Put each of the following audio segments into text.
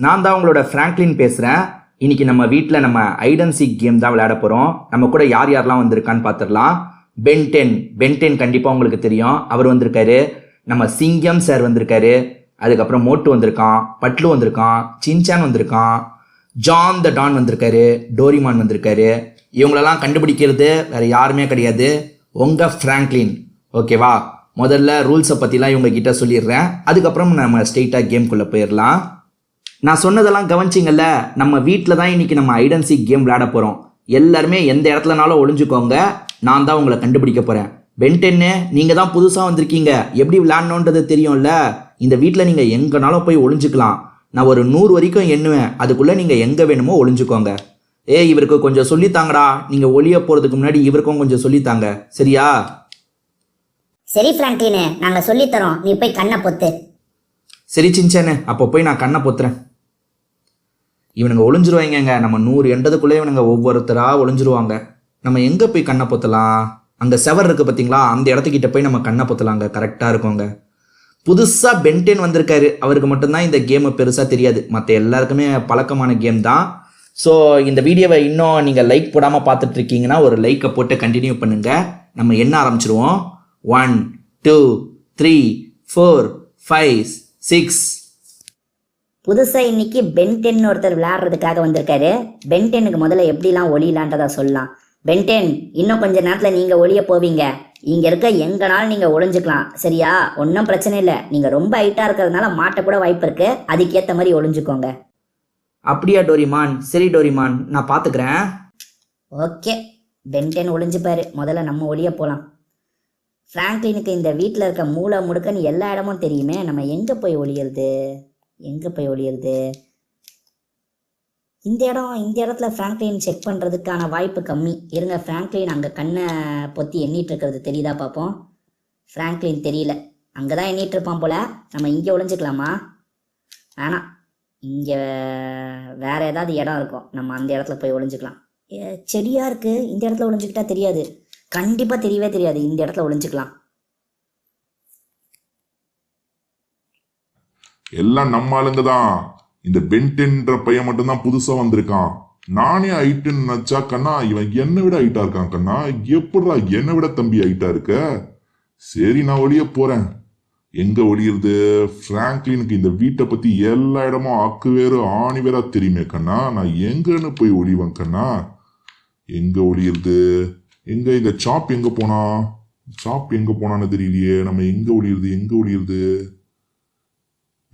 நான் தான் உங்களோட ஃப்ராங்க்லின் பேசுகிறேன். இன்னைக்கு நம்ம வீட்டில் நம்ம ஹைட் அண்ட் சீக் கேம் தான் விளையாட போகிறோம். நம்ம கூட யார் யாரெல்லாம் வந்திருக்கான்னு பார்த்துடலாம். பென்டென் கண்டிப்பாக உங்களுக்கு தெரியும், அவர் வந்திருக்காரு. நம்ம சிங்கம் சார் வந்திருக்காரு. அதுக்கப்புறம் மோட்டு வந்திருக்கான், பட்லு வந்திருக்கான், சின்சான் வந்திருக்கான், ஜான் த டான் வந்திருக்காரு, டோரிமான் வந்திருக்காரு. இவங்களெல்லாம் கண்டுபிடிக்கிறது வேறு யாருமே கிடையாது, உங்கள் ஃப்ராங்க்லின். ஓகேவா? முதல்ல ரூல்ஸை பற்றிலாம் இவங்க கிட்ட சொல்லிடுறேன். அதுக்கப்புறம் நம்ம ஸ்ட்ரெயிட்டாக கேம்குள்ளே போயிடலாம். நான் சொன்னதெல்லாம் கவனிச்சிங்கல்ல, நம்ம வீட்டில் தான் இன்றைக்கி நம்ம ஹைட் அண்ட் சீக் கேம் விளையாட போகிறோம். எல்லாருமே எந்த இடத்துலனாலும் ஒளிஞ்சுக்கோங்க, நான் தான் உங்களை கண்டுபிடிக்க போகிறேன். பென்டென்னு, நீங்கள் தான் புதுசாக வந்திருக்கீங்க, எப்படி விளையாடணுன்றது தெரியும்ல. இந்த வீட்டில் நீங்கள் எங்கேனாலும் போய் ஒளிஞ்சுக்கலாம். நான் ஒரு 100 வரைக்கும் எண்ணுவேன், அதுக்குள்ளே நீங்கள் எங்கே வேணுமோ ஒளிஞ்சுக்கோங்க. இவருக்கு கொஞ்சம் சொல்லித்தாங்கடா, நீங்கள் ஒளிய போகிறதுக்கு முன்னாடி இவருக்கும் கொஞ்சம் சொல்லித்தாங்க, சரியா? சரி ஃப்ராங்க்லினு, நாங்கள் சொல்லித்தரோம், நீ போய் கண்ணை பொத்து. சரி சின்சானு, அப்போ போய் நான் கண்ணை பொத்துறேன். இவனுங்க ஒளிஞ்சிருவாங்க. நம்ம 100 எண்டதுக்குள்ளே இவனுங்க ஒவ்வொருத்தராக ஒளிஞ்சிருவாங்க. நம்ம எங்கே போய் கண்ணை பொத்தலாம்? அங்கே செவர் இருக்குது பார்த்தீங்களா, அந்த இடத்துக்கிட்ட போய் நம்ம கண்ணை பொத்தலாங்க, கரெக்டாக இருக்குங்க. புதுசாக பென்டென் வந்திருக்காரு, அவருக்கு மட்டும்தான் இந்த கேமு பெருசாக தெரியாது, மற்ற எல்லாருக்குமே பழக்கமான கேம் தான். ஸோ இந்த வீடியோவை இன்னும் நீங்கள் லைக் போடாமல் பார்த்துட்டு இருக்கீங்கன்னா ஒரு லைக்கை போட்டு கண்டினியூ பண்ணுங்கள். நம்ம என்ன ஆரம்பிச்சிருவோம். 1 2 3 4 5 6. புதுசாக இன்னைக்கு பென்டென் ஒருத்தர் விளையாடுறதுக்காக வந்திருக்காரு. பென்டெனுக்கு முதல்ல எப்படிலாம் ஒளியலான்றதா சொல்லலாம். பென்டென், இன்னும் கொஞ்ச நேரத்தில் நீங்கள் ஒளிய போவீங்க. இங்கே இருக்க எங்கனாலும் நீங்கள் ஒளிஞ்சுக்கலாம், சரியா? ஒன்றும் பிரச்சனை இல்லை. நீங்கள் ரொம்ப ஹைட்டாக இருக்கிறதுனால மாட்டக்கூட வாய்ப்பு இருக்குது, அதுக்கேற்ற மாதிரி ஒளிஞ்சுக்கோங்க. அப்படியா டோரிமான்? சரி டோரிமான், நான் பார்த்துக்கிறேன். ஓகே, பென்டென் ஒளிஞ்சுப்பாரு. முதல்ல நம்ம ஒளிய போகலாம். ஃப்ராங்க்லினுக்கு இந்த வீட்டில் இருக்க மூளை முடுக்கன்னு எல்லா இடமும் தெரியுமே, நம்ம எங்கே போய் ஒளியிறது? இந்த இடத்துல ஃப்ராங்க்லின் செக் பண்ணுறதுக்கான வாய்ப்பு கம்மி. இருங்க, ஃப்ராங்க்லின் அங்கே கண்ணை பொத்தி எண்ணிட்டு இருக்கிறது தெரியுதா பார்ப்போம். ஃப்ராங்க்லின் தெரியல, அங்கே தான் எண்ணிட்டு இருப்பான் போல. நம்ம இங்கே ஒளிஞ்சுக்கலாமா? வேணாம், இங்கே வேற ஏதாவது இடம் இருக்கும், நம்ம அந்த இடத்துல போய் ஒளிஞ்சுக்கலாம். செடியாக இருக்குது, இந்த இடத்துல ஒளிஞ்சுக்கிட்டா தெரியாது, கண்டிப்பாக தெரியவே தெரியாது. இந்த இடத்துல ஒளிஞ்சுக்கலாம். எல்லாம் நம்ம ஆளுங்க தான். இந்த பென்டென்ற பையன் மட்டும்தான் புதுசா வந்திருக்கான். நானே ஹைட்டுன்னு நினைச்சா கண்ணா, இவன் என்னை விட ஹைட்டா இருக்கான். கண்ணா, எப்படா என்னை விட தம்பி ஹைட்டா இருக்க? சரி, நான் ஒளிய போறேன். எங்க ஒளியுறது? ஃப்ராங்க்லினுக்கு இந்த வீட்டை பத்தி எல்லா இடமும் அக்கு வேறு ஆணி வேறா தெரியுமே கண்ணா, நான் எங்கன்னு போய் ஒளிவேன் கண்ணா? எங்க ஒளியுறது? எங்க சாப் எங்க போனான்னு தெரியலையே. நம்ம எங்க ஒளியுறது?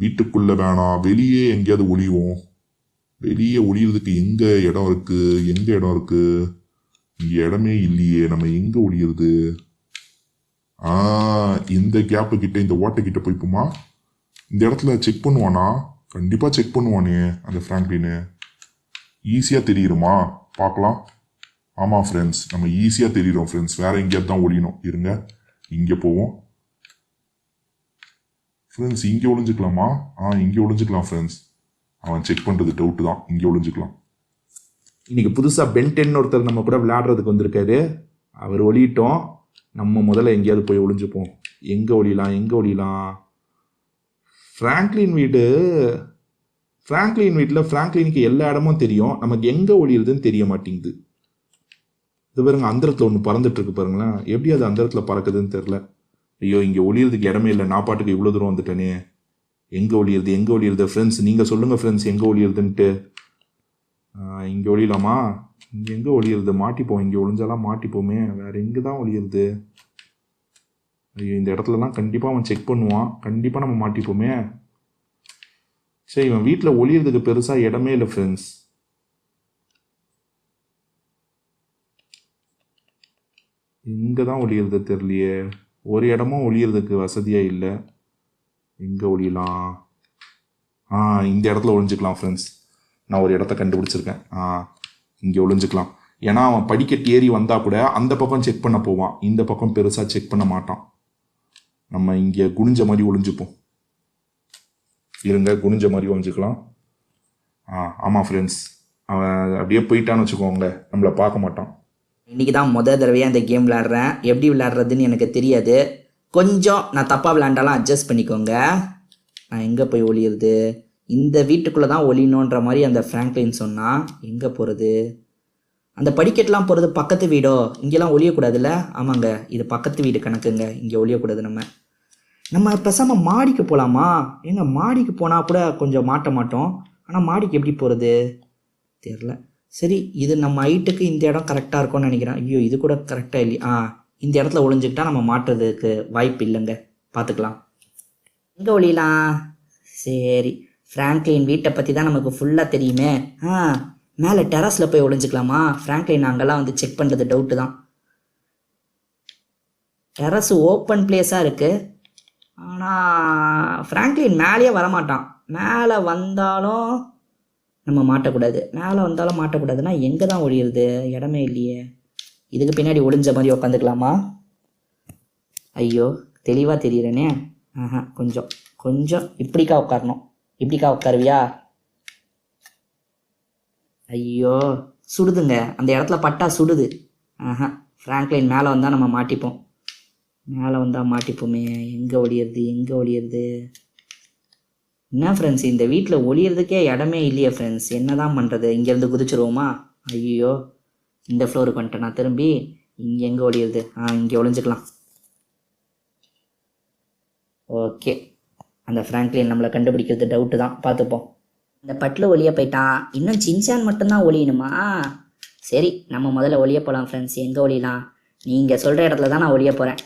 வீட்டுக்குள்ள வேணாம், வெளியே எங்கேயாவது ஒளிவோம். வெளியே ஒளியறதுக்கு எங்க இடம் இருக்கு? இங்க இடமே இல்லையே. நம்ம எங்க ஒளியுறது? இந்த கேப்பு கிட்ட, இந்த ஓட்டை கிட்ட போய்ப்போமா? இந்த இடத்துல செக் பண்ணுவானா? கண்டிப்பா செக் பண்ணுவானே அந்த ஃப்ராங்க்லின். ஈஸியா தெரியுமா? பார்க்கலாம். ஆமா ஃப்ரெண்ட்ஸ், நம்ம ஈஸியா தெரியுறோம் ஃப்ரெண்ட்ஸ். வேற எங்கேயாவது தான் ஒளியணும். இருங்க, இங்க போவோம் ஃப்ரெண்ட்ஸ். இங்கே ஒளிஞ்சுக்கலாமா? இங்கே ஒளிஞ்சுக்கலாம் ஃப்ரெண்ட்ஸ். அவன் செக் பண்ணுறது டவுட்டு தான், இங்கே ஒளிஞ்சுக்கலாம். இன்னைக்கு புதுசாக பென்டென் ஒருத்தர் நம்ம கூட விளையாடுறதுக்கு வந்திருக்காரு. அவர் ஒளியிட்டோம். நம்ம முதல்ல எங்கேயாவது போய் ஒளிஞ்சுப்போம். எங்கே ஒளியலாம்? ஃப்ராங்க்லின் வீட்டில் ஃப்ராங்க்லினுக்கு எல்லா இடமும் தெரியும், நமக்கு எங்கே ஒளியுறதுன்னு தெரிய மாட்டேங்குது. இது பாருங்க, அந்தரத்தில் ஒன்று பறந்துட்டு இருக்கு பாருங்களேன். எப்படி அது அந்தரத்தில் பறக்குதுன்னு தெரில. ஐயோ, இங்கே ஒளியறதுக்கு இடமே இல்லை, நான் பாட்டுக்கு இவ்வளோ தூரம் வந்துட்டேனே. எங்கே ஒளியுறது ஃப்ரெண்ட்ஸ்? நீங்கள் சொல்லுங்கள் ஃப்ரெண்ட்ஸ், எங்கே ஒளியுறதுன்ட்டு. இங்கே ஒளியலாமா? இங்கே எங்கே ஒளியுறது? மாட்டிப்போம், இங்கே ஒளிஞ்சாலாம் மாட்டிப்போமே. வேறு எங்கே தான் ஒளியுறது? ஐயோ, இந்த இடத்துலலாம் கண்டிப்பாக அவன் செக் பண்ணுவான், கண்டிப்பாக நம்ம மாட்டிப்போமே. சரி, இவன் வீட்டில் ஒளியறதுக்கு பெருசாக இடமே இல்லை ஃப்ரெண்ட்ஸ். எங்கே தான் ஒளியுறது தெரியலையே. ஒரு இடமும் ஒளியறதுக்கு வசதியாக இல்லை. எங்கே ஒளியலாம்? இந்த இடத்துல ஒளிஞ்சுக்கலாம் ஃப்ரெண்ட்ஸ். நான் ஒரு இடத்த கண்டுபிடிச்சிருக்கேன். இங்கே ஒளிஞ்சுக்கலாம். ஏன்னா அவன் படிக்கட்டு ஏறி வந்தால் கூட அந்த பக்கம் செக் பண்ண போவான், இந்த பக்கம் பெருசாக செக் பண்ண மாட்டான். நம்ம இங்கே குனிஞ்ச மாதிரி ஒளிஞ்சுப்போம். இருங்க, குனிஞ்ச மாதிரி ஒளிஞ்சுக்கலாம். ஆமாம் ஃப்ரெண்ட்ஸ், அவன் அப்படியே போயிட்டான்னு வச்சுக்கோங்க, நம்மளை பார்க்க மாட்டான். இன்றைக்கி தான் தடவையாக இந்த கேம் விளையாடுறேன். எப்படி விளையாடுறதுன்னு எனக்கு தெரியாது. கொஞ்சம் நான் தப்பாக விளையாண்டாலும் அட்ஜஸ்ட் பண்ணிக்கோங்க. நான் எங்கே போய் ஒளியுறது? இந்த வீட்டுக்குள்ளே தான் ஒளியணுன்ற மாதிரி அந்த ஃப்ராங்க்லின் சொன்னால் எங்கே போகிறது? அந்த படிக்கட்டுலாம் போகிறது பக்கத்து வீடோ? இங்கெல்லாம் ஒளியக்கூடாதுல்ல? ஆமாங்க, இது பக்கத்து வீடு கணக்குங்க, இங்கே ஒளியக்கூடாது. நம்ம பேசாமல் மாடிக்கு போகலாமா? ஏங்க மாடிக்கு போனால் கூட கொஞ்சம் மாட்ட மாட்டோம், ஆனால் மாடிக்கு எப்படி போகிறது தெரில. சரி, இது நம்ம ஹைட்டுக்கு இந்த இடம் கரெக்டாக இருக்கும்னு நினைக்கிறேன். ஐயோ, இது கூட கரெக்டாக இல்லையா? இந்த இடத்துல ஒளிஞ்சிக்கிட்டா நம்ம மாட்டுறதுக்கு வாய்ப்பு இல்லைங்க, பார்த்துக்கலாம். எங்கே ஒளியலாம்? சரி, ஃப்ராங்க்லின் வீட்டை பற்றி தான் நமக்கு ஃபுல்லாக தெரியுமே. மேலே டெரஸில் போய் ஒளிஞ்சிக்கலாமா? ஃப்ராங்க்லின் அங்கெல்லாம் வந்து செக் பண்ணுறது டவுட்டு தான். டெரஸ் ஓப்பன் பிளேஸாக இருக்குது, ஆனால் ஃப்ராங்க்லின் மேலேயே வரமாட்டான். மேலே வந்தாலும் நம்ம மாட்டக்கூடாது, மேலே வந்தாலும் மாட்டக்கூடாதுன்னா எங்கே தான் ஒளியுறது? இடமே இல்லையே. இதுக்கு பின்னாடி ஒளிஞ்ச மாதிரி உட்காந்துக்கலாமா? ஐயோ, தெளிவாக தெரியுறேனே. கொஞ்சம் கொஞ்சம் இப்படிக்கா உட்காரணும். இப்படிக்கா உட்காருவியா? ஐயோ, சுடுதுங்க, அந்த இடத்துல பட்டா சுடுது. ஃப்ராங்க்லின் மேலே வந்தால் நம்ம மாட்டிப்போம். மேலே வந்தால் மாட்டிப்போமே. எங்கே ஒளியறது? என்ன ஃப்ரெண்ட்ஸ், இந்த வீட்டில் ஒளியறதுக்கே இடமே இல்லையே ஃப்ரெண்ட்ஸ், என்ன தான் பண்ணுறது? இங்கேருந்து குதிச்சிருவோமா? ஐயோ, இந்த ஃப்ளோருக்கு வந்துட்டேன் நான். திரும்பி இங்கே எங்கே ஒளியறது? இங்கே ஒளிஞ்சிக்கலாம். ஓகே, அந்த ஃப்ராங்க்லின் நம்மளை கண்டுபிடிக்கிறது டவுட்டு தான், பார்த்துப்போம். இந்த பட்டில் ஒளிய போயிட்டான், இன்னும் சின்சான் மட்டும்தான் ஒளியணுமா? சரி, நம்ம முதல்ல ஒளிய போகலாம் ஃப்ரெண்ட்ஸ். எங்கே ஒளியலாம்? நீங்கள் சொல்கிற இடத்துல தான் நான் ஒளிய போகிறேன்.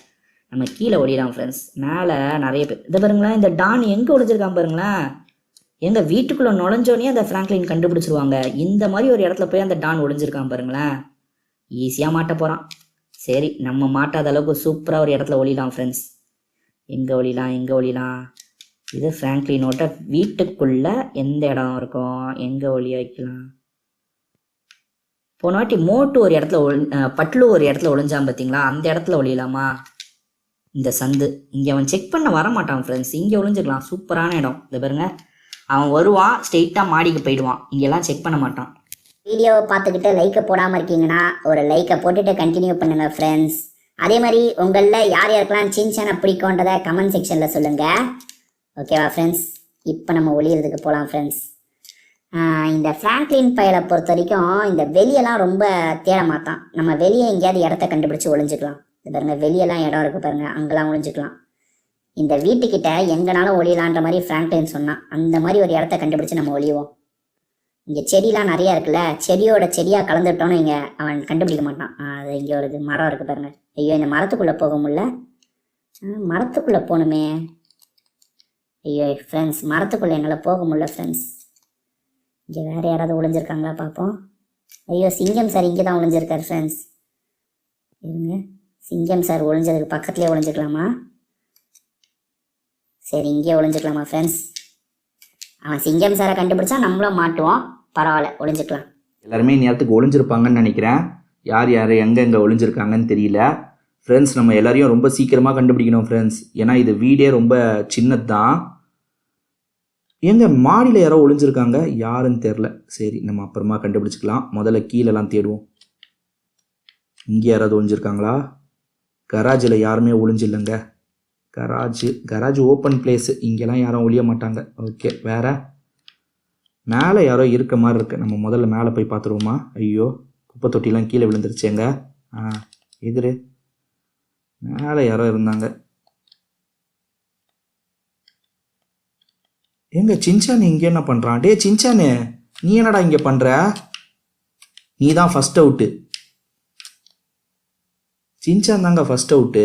நம்ம கீழே ஒளியலாம் ஃப்ரெண்ட்ஸ். மேலே நிறைய பேர் இதை பாருங்களேன், இந்த டான் எங்கே ஒளிஞ்சிருக்கான் பாருங்களேன். எங்கள் வீட்டுக்குள்ளே நுழைஞ்சோடனே அந்த ஃப்ராங்க்லின் கண்டுபிடிச்சிருவாங்க. இந்த மாதிரி ஒரு இடத்துல போய் அந்த டான் ஒளிஞ்சிருக்கான் பாருங்களேன். ஈஸியாக மாட்ட போகிறான். சரி, நம்ம மாட்டாத அளவுக்கு சூப்பராக ஒரு இடத்துல ஒளியலாம் ஃப்ரெண்ட்ஸ். எங்கே ஒளியலாம்? இது ஃப்ராங்க்லினோட வீட்டுக்குள்ளே எந்த இடம் இருக்கும்? எங்கே ஒளிய வைக்கலாம்? போன வாட்டி மோட்டு ஒரு இடத்துல பட்லு ஒரு இடத்துல ஒளிஞ்சான் பார்த்தீங்களா? அந்த இடத்துல ஒளியலாமா? இந்த சந்து இங்கே அவன் செக் பண்ண வரமாட்டான் ஃப்ரெண்ட்ஸ், இங்கே ஒளிஞ்சிக்கலாம். சூப்பரான இடம். இதை பாருங்க, அவன் வருவான், ஸ்ட்ரெயிட்டாக மாடிக்கு போயிடுவான், இங்கெல்லாம் செக் பண்ண மாட்டான். வீடியோவை பார்த்துக்கிட்டு லைக்கை போடாமல் இருக்கீங்கன்னா ஒரு லைக்கை போட்டுட்டு கண்டினியூ பண்ணுங்கள் ஃப்ரெண்ட்ஸ். அதே மாதிரி உங்களில் யார் யாருக்கெல்லாம் சின்சானை பிடிக்கும்ன்றதை கமெண்ட் செக்ஷனில் சொல்லுங்கள். ஓகேவா ஃப்ரெண்ட்ஸ்? இப்போ நம்ம ஒளியறதுக்கு போகலாம் ஃப்ரெண்ட்ஸ். இந்த ஃப்ராங்க்லின் பயலை பொறுத்த வரைக்கும் இந்த வெளியெல்லாம் ரொம்ப தேட மாட்டான். நம்ம வெளியே எங்கேயாவது இடத்த கண்டுபிடிச்சி ஒளிஞ்சிக்கலாம். இது பாருங்கள், வெளியெல்லாம் இடம் இருக்குது பாருங்கள், அங்கெல்லாம் ஒளிஞ்சிக்கலாம். இந்த வீட்டுக்கிட்ட எங்கேனாலும் ஒளியலான்ற மாதிரி ஃப்ராங்க்லின் சொன்னான். அந்த மாதிரி ஒரு இடத்த கண்டுபிடிச்சி நம்ம ஒளியுவோம். இங்கே செடிலாம் நிறையா இருக்குல்ல, செடியாக கலந்துட்டோன்னு இங்கே அவன் கண்டுபிடிக்க மாட்டான். அது இங்கே ஒரு மரம் இருக்குது பாருங்கள். ஐயோ, இந்த மரத்துக்குள்ளே போக முடியல. மரத்துக்குள்ளே போகணுமே. ஐயோ ஃப்ரெண்ட்ஸ், மரத்துக்குள்ளே என்னால் போக முடியல ஃப்ரெண்ட்ஸ். இங்கே வேறு யாராவது ஒளிஞ்சிருக்காங்களா பார்ப்போம். ஐயோ, சிங்கம் சார் இங்கே தான் ஒளிஞ்சிருக்காரு ஃப்ரெண்ட்ஸ். இருங்க, சிங்கம் சார் ஒளிஞ்சதுக்கு பக்கத்துலேயே ஒளிஞ்சிக்கலாமா? சரி, இங்கே ஒளிஞ்சிக்கலாமா ஃப்ரெண்ட்ஸ்? அவன் சிங்கம் சாரை கண்டுபிடிச்சா நம்மளும் மாட்டுவோம், பரவாயில்ல, ஒளிஞ்சிக்கலாம். எல்லாருமே நேரத்துக்கு ஒளிஞ்சிருப்பாங்கன்னு நினைக்கிறேன். யார் எங்கே ஒளிஞ்சிருக்காங்கன்னு தெரியல ஃப்ரெண்ட்ஸ். நம்ம எல்லாரையும் ரொம்ப சீக்கிரமாக கண்டுபிடிக்கணும் ஃப்ரெண்ட்ஸ், ஏன்னா இது வீடே ரொம்ப சின்னது தான். எங்கே மாடியில் யாரோ ஒளிஞ்சிருக்காங்க, யாருன்னு தெரில. சரி, நம்ம அப்புறமா கண்டுபிடிச்சிக்கலாம். முதல்ல கீழெல்லாம் தேடுவோம். இங்கே யாராவது ஒளிஞ்சிருக்காங்களா? கராஜில் யாருமே ஒளிஞ்சில்லைங்க. கராஜ் ஓப்பன் பிளேஸு, இங்கெல்லாம் யாரும் ஒளிய மாட்டாங்க. ஓகே, வேற மேலே யாரோ இருக்க மாதிரி இருக்குது. நம்ம முதல்ல மேலே போய் பார்த்துருவோமா? ஐயோ, குப்பை தொட்டிலாம் கீழே விழுந்துருச்சேங்க. எதிரு மேலே யாரோ இருந்தாங்க. எங்க சின்சான் இங்கே என்ன பண்ணுறான்? டே சின்சானு, நீ என்னடா இங்கே பண்ணுற? நீ தான் ஃபஸ்ட் அவுட்டு. சின்சான் தாங்க ஃபஸ்ட் அவுட்டு.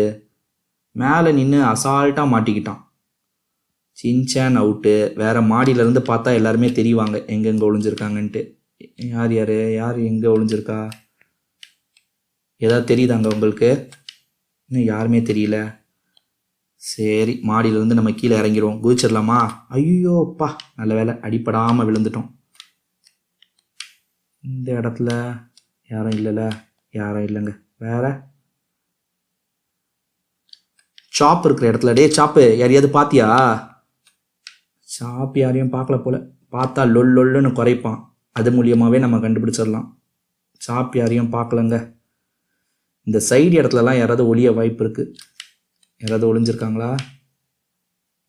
மேலே நின்று அசால்ட்டாக மாட்டிக்கிட்டான். Shinchan out. வேறு மாடியிலேருந்து பார்த்தா எல்லாருமே தெரிவாங்க எங்கெங்கே ஒளிஞ்சிருக்காங்கன்ட்டு. யார் எங்கே ஒளிஞ்சிருக்கா? ஏதாவது தெரியுதாங்க உங்களுக்கு? இன்னும் யாருமே தெரியல. சரி, மாடியிலேருந்து நம்ம கீழே இறங்கிடுவோம். குதிச்சிடலாமா? ஐயோப்பா, நல்ல வேலை, அடிப்படாமல் விழுந்துட்டோம். இந்த இடத்துல யாரும் இல்லைங்க. வேற சாப் இருக்கிற இடத்துல. டே சாப்பு, யாரையாவது பார்த்தியா? சாப் யாரையும் பார்க்கல போல. பார்த்தா லொல்லுன்னு குறைப்பான். அது மூலியமாகவே நம்ம கண்டுபிடிச்சிடலாம். சாப் யாரையும் பார்க்கலங்க. இந்த சைடு இடத்துலலாம் யாராவது ஒளிய வாய்ப்பு இருக்குது. யாராவது ஒளிஞ்சிருக்காங்களா?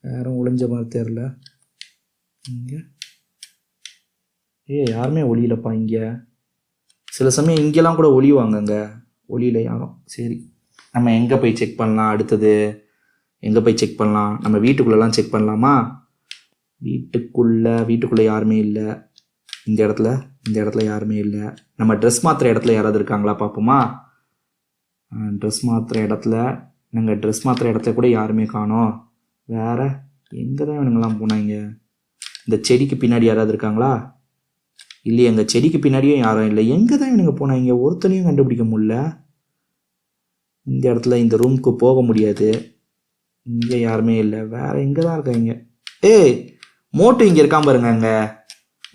யாரும் ஒளிஞ்ச மாதிரி தெரியல. இங்கே யாருமே ஒளியிலப்பா இங்கே. சில சமயம் இங்கெல்லாம் கூட ஒளிவாங்கங்க, ஒளியில யாரும். சரி, நம்ம எங்கே போய் செக் பண்ணலாம்? அடுத்தது எங்கே போய் செக் பண்ணலாம்? நம்ம வீட்டுக்குள்ளெல்லாம் செக் பண்ணலாமா? வீட்டுக்குள்ளே யாருமே இல்லை. இந்த இடத்துல யாருமே இல்லை. நம்ம ட்ரெஸ் மாற்றுற இடத்துல யாராவது இருக்காங்களா பார்ப்போமா? ட்ரெஸ் மாற்றுற இடத்துல நாங்கள் ட்ரெஸ் மாற்றுற இடத்துல கூட யாருமே காணோம். வேறு எங்கே தான் இவனுங்கெல்லாம் போனாங்க? இந்த செடிக்கு பின்னாடி யாராவது இருக்காங்களா? இல்லையே, எங்கள் செடிக்கு பின்னாடியும் யாரும் இல்லை. எங்கே தான் இவனுங்க போனாங்க? ஒருத்தனையும் கண்டுபிடிக்க முடியல. இந்த இடத்துல இந்த ரூமுக்கு போக முடியாது. இங்கே யாருமே இல்லை. வேறு எங்கே தான் இருக்காங்க? மோட்டு இங்கே இருக்கான் பாருங்க. அங்கே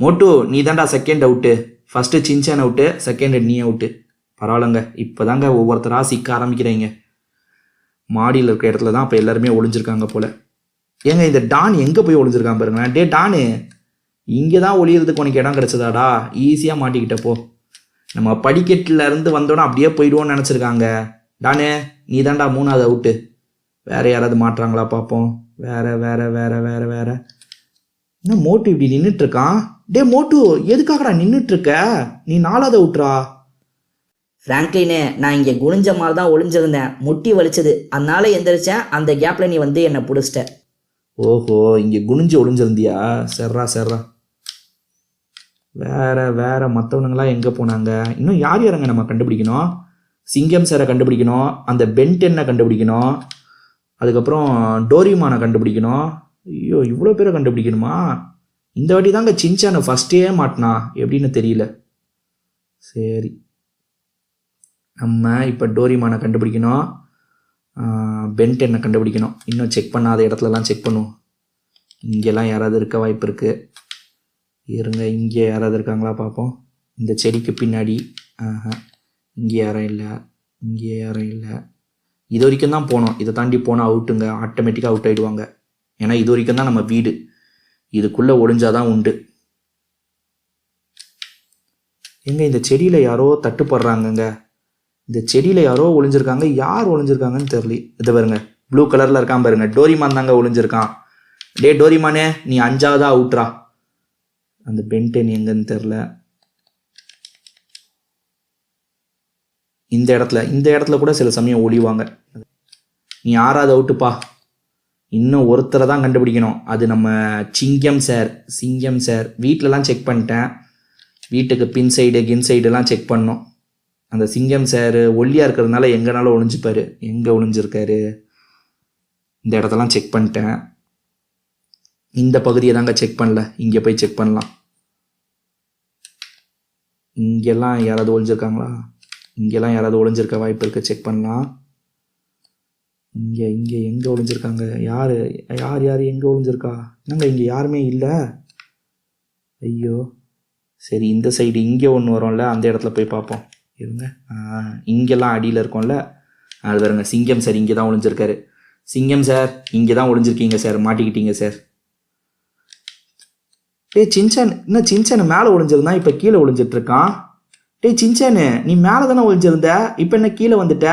மோட்டு, நீ தான்டா second out. First Shinchan out, second நீ அவுட்டு. பரவாயில்லங்க, இப்போ தாங்க ஒவ்வொருத்தராக சிக்க ஆரம்பிக்கிறீங்க. மாடியில் இருக்கிற இடத்துல தான் அப்போ எல்லாருமே ஒளிஞ்சிருக்காங்க போல். ஏங்க இந்த டான் எங்கே போய் ஒளிஞ்சிருக்கான் பாருங்களேன். டே டானு, இங்கே தான் ஒளியறதுக்கு உனக்கு இடம் கிடச்சதாடா? ஈஸியாக மாட்டிக்கிட்டப்போ. நம்ம படிக்கட்டில் இருந்து வந்தோன்னா அப்படியே போயிடுவோன்னு நினச்சிருக்காங்க. டானு, நீ தான்டா 3வது அவுட்டு. வேறு யாராவது மாட்டுறாங்களா பார்ப்போம். வேற என்ன மோட்டு இப்படி நின்றுட்டுருக்கான்? டே மோட்டு, எதுக்காகடா நின்றுட்டுருக்க? நீ 4வது அவுட்ரா. ஃப்ராங்க்லினு, நான் இங்கே குனிஞ்ச மாதிரி தான் ஒளிஞ்சிருந்தேன். முட்டி வலிச்சது, அதனால எந்திரிச்சேன். அந்த கேப்பில் நீ வந்து என்னை பிடிச்சிட்ட. ஓஹோ, இங்கே குனிஞ்சு ஒளிஞ்சிருந்தியா? சர்ரா. வேற மற்றவனுங்களாம் எங்கே போனாங்க? இன்னும் யாருங்க நம்ம கண்டுபிடிக்கணும்? சிங்கம் சாரை கண்டுபிடிக்கணும், அந்த பென்டென்னை கண்டுபிடிக்கணும், அதுக்கப்புறம் டோரிமானை கண்டுபிடிக்கணும். ஐயோ, இவ்வளோ பேரை கண்டுபிடிக்கணுமா? இந்த வாட்டி தாங்க சின்சானை ஃபஸ்ட்டே மாட்டினா, எப்படின்னு தெரியல. சரி, நம்ம இப்போ டோரிமானை கண்டுபிடிக்கணும், பென்டென்னை கண்டுபிடிக்கணும். இன்னும் செக் பண்ணாத இடத்துலலாம் செக் பண்ணுவோம். இங்கெல்லாம் யாராவது இருக்க வாய்ப்பு இருக்குது. இருங்க, இங்கே யாராவது இருக்காங்களா பார்ப்போம். இந்த செடிக்கு பின்னாடி இங்கே யாரும் இல்லை. இது வரைக்கும் தான் போனோம். இதை தாண்டி போனால் அவுட்டுங்க, ஆட்டோமேட்டிக்காக அவுட் ஆகிடுவாங்க. ஏன்னா இது வரைக்கும் தான் நம்ம வீடு. இதுக்குள்ளே ஒளிஞ்சாதான் உண்டு. எங்க இந்த செடியில் யாரோ தட்டுப்படுறாங்கங்க. இந்த செடியில் யாரோ ஒளிஞ்சிருக்காங்க. யார் ஒளிஞ்சிருக்காங்கன்னு தெரியல. இதை பாருங்க, ப்ளூ கலரில் இருக்கான் பாருங்க. டோரிமான் தாங்க ஒளிஞ்சிருக்கான். டே டோரிமானே, நீ 5வது அவுட்ரா. அந்த பென்டென் எங்கன்னு தெரில. இந்த இடத்துல கூட சில சமயம் ஒளிவாங்க. நீ 6வது அவுட்டுப்பா. இன்னும் ஒருத்தரை தான் கண்டுபிடிக்கணும். அது நம்ம சிங்கம் சார். வீட்டிலலாம் செக் பண்ணிட்டேன். வீட்டுக்கு பின் சைடு கின் சைடுலாம் செக் பண்ணோம். அந்த சிங்கம் சார் ஒல்லியாக இருக்கிறதுனால எங்கனாலும் ஒளிஞ்சுப்பார். எங்கே ஒளிஞ்சிருக்காரு? இந்த இடத்தெல்லாம் செக் பண்ணிட்டேன். இந்த பகுதியை தாங்க செக் பண்ணல. இங்கே போய் செக் பண்ணலாம். இங்கெல்லாம் யாராவது ஒளிஞ்சிருக்காங்களா? இங்கெல்லாம் யாராவது ஒளிஞ்சிருக்க வாய்ப்பு இருக்குது. செக் பண்ணலாம். இங்கே எங்கே ஒளிஞ்சிருக்காங்க? யார் எங்கே ஒளிஞ்சிருக்கா? என்னங்க இங்கே யாருமே இல்லை. ஐயோ, சரி, இந்த சைடு இங்கே ஒன்று வரும்ல, அந்த இடத்துல போய் பார்ப்போம். இருங்க, இங்கெல்லாம் அடியில் இருக்கோம்ல, அது பாருங்க. சிங்கம் சார் இங்கே தான் ஒளிஞ்சிருக்காரு. சிங்கம் சார், இங்கே தான் ஒளிஞ்சிருக்கீங்க சார். மாட்டிக்கிட்டீங்க சார். சின்சான், என்ன சின்சான் மேலே ஒளிஞ்சிருந்தா இப்போ கீழே ஒளிஞ்சிட்ருக்கான். சின்சானு, நீ மேலே தானே ஒளிஞ்சிருந்த, இப்போ என்ன கீழே வந்துட்ட?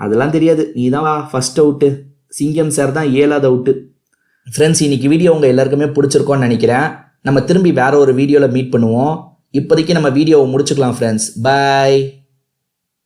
அதெல்லாம் தெரியாது, நீ தான் ஃபர்ஸ்ட் அவுட்டு. சிங்கம் சார் தான் 7வது அவுட்டு. ஃப்ரெண்ட்ஸ், இன்னைக்கு வீடியோ உங்கள் எல்லாருக்குமே பிடிச்சிருக்கோன்னு நினைக்கிறேன். நம்ம திரும்பி வேற ஒரு வீடியோவில் மீட் பண்ணுவோம். இப்போதைக்கு நம்ம வீடியோவை முடிச்சுக்கலாம் ஃப்ரெண்ட்ஸ். பாய்.